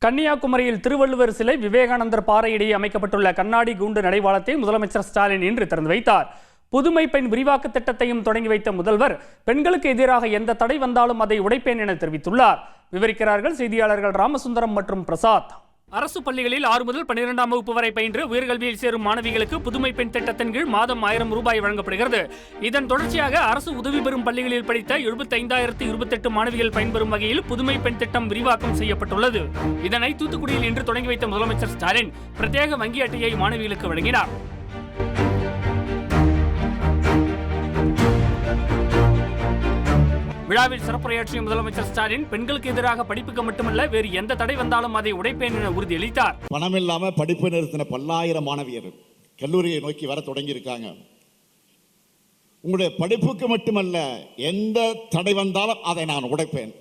கன்னியாகுமரியில் திருவள்ளுவர் சிலை, விவேகானந்தர் பாறை இடையே அமைக்கப்பட்டுள்ள கண்ணாடி கூண்டு நடைபாலத்தை முதலமைச்சர் ஸ்டாலின் இன்று திறந்து வைத்தார். புதுமை பெண் விரிவாக்க திட்டத்தையும் தொடங்கி வைத்த முதல்வர், பெண்களுக்கு எதிராக எந்த தடை வந்தாலும் அதை உடைப்பேன் என தெரிவித்துள்ளார். விவரிக்கிறார்கள் செய்தியாளர்கள் ராமசுந்தரம் மற்றும் பிரசாத். அரசு பள்ளிகளில் 6 முதல் 12ஆம் வகுப்பு வரை பயின்று உயர்கல்வியில் சேரும் மாணவிகளுக்கு புதுமை பெண் திட்டத்தின் கீழ் மாதம் 1000 ரூபாய் வழங்கப்படுகிறது. இதன் தொடர்ச்சியாக அரசு உதவி பெறும் பள்ளிகளில் படித்த 75,028 மாணவிகள் பயன்பெறும் வகையில் புதுமை பெண் திட்டம் விரிவாக்கம் செய்யப்பட்டுள்ளது. இதனை தூத்துக்குடியில் இன்று தொடங்கி வைத்த முதலமைச்சர் ஸ்டாலின் பிரத்யேக வங்கி அட்டையை மாணவிகளுக்கு வழங்கினார். விழாவில் சிறப்புரையாற்றிய முதலமைச்சர் ஸ்டாலின், பெண்களுக்கு எதிராக படிப்புக்கு மட்டுமல்ல வேறு எந்த தடை வந்தாலும் அதை உடைப்பேன் என உறுதியளித்தார். பணம் இல்லாம படிப்பு நிறுத்தின பல்லாயிரம் மாணவியர் கல்லூரியை நோக்கி வர தொடங்கி இருக்காங்க. உங்களுடைய படிப்புக்கு மட்டுமல்ல, எந்த தடை வந்தாலும் அதை நான் உடைப்பேன்.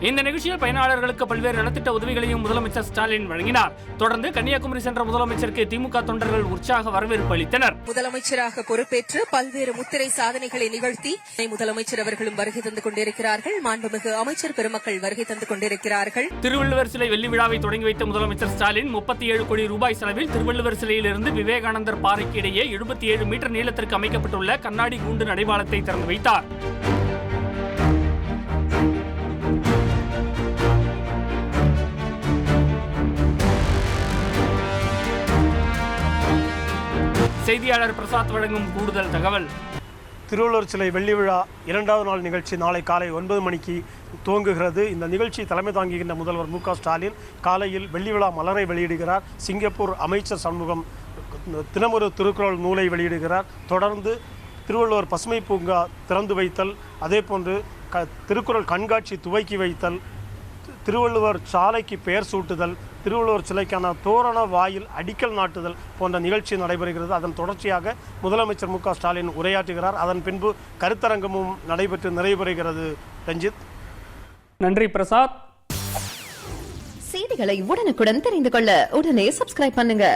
இந்த நிகழ்ச்சியில் பயனாளர்களுக்கு பல்வேறு நலத்திட்ட உதவிகளையும் முதலமைச்சர் ஸ்டாலின் வழங்கினார். தொடர்ந்து கன்னியாகுமரி சென்ற முதலமைச்சருக்கு திமுக தொண்டர்கள் உற்சாக வரவேற்பு அளித்தனர். முதலமைச்சராக பொறுப்பேற்று பல்வேறு முத்திரை சாதனைகளை நிகழ்த்தி முதலமைச்சர் அவர்களும் வருகை தந்து கொண்டிருக்கிறார்கள். மாண்புமிகு அமைச்சர் பெருமக்கள் வருகை தந்து கொண்டிருக்கிறார்கள். திருவள்ளுவர் சிலை வெள்ளி விழாவை தொடங்கி வைத்த முதலமைச்சர் ஸ்டாலின் 37 கோடி ரூபாய் செலவில் திருவள்ளுவர் சிலையிலிருந்து விவேகானந்தர் பாறைக்கு இடையே 77 மீட்டர் நீளத்திற்கு அமைக்கப்பட்டுள்ள கண்ணாடி கூண்டு நடைபாலத்தை திறந்து வைத்தார். செய்தியாளர் பிரசாத் வழங்கும் கூடுதல் தகவல். திருவள்ளுவர் சிலை வெள்ளி விழா 2வது நாள் நிகழ்ச்சி நாளை காலை 9 மணிக்கு துவங்குகிறது. இந்த நிகழ்ச்சி தலைமை தாங்குகின்ற முதல்வர் மு.க. ஸ்டாலின் காலையில் வெள்ளி விழா மலரை வெளியிடுகிறார். சிங்கப்பூர் அமைச்சர் சண்முகம் தினமொரு திருக்குறள் நூலை வெளியிடுகிறார். தொடர்ந்து திருவள்ளுவர் பசுமை பூங்கா திறந்து வைத்தல், அதே போன்று திருக்குறள் கண்காட்சி துவக்கி வைத்தல், திருவள்ளுவர் சாலைக்கு பெயர் சூட்டுதல், திருவள்ளுவர் சிலைக்கான தோரண வாயில் அடிக்கல் நாட்டுதல் போன்ற நிகழ்ச்சி நடைபெறுகிறது. அதன் தொடர்ச்சியாக முதலமைச்சர் மு.க. ஸ்டாலின் உரையாற்றுகிறார். அதன் பின்பு கருத்தரங்கமும் நடைபெற்று நிறைவேறுகிறது. ரஞ்சித். நன்றி பிரசாத். செய்திகளை உடனுக்குடன் தெரிந்து கொள்ள உடனே சப்ஸ்கிரைப் பண்ணுங்க.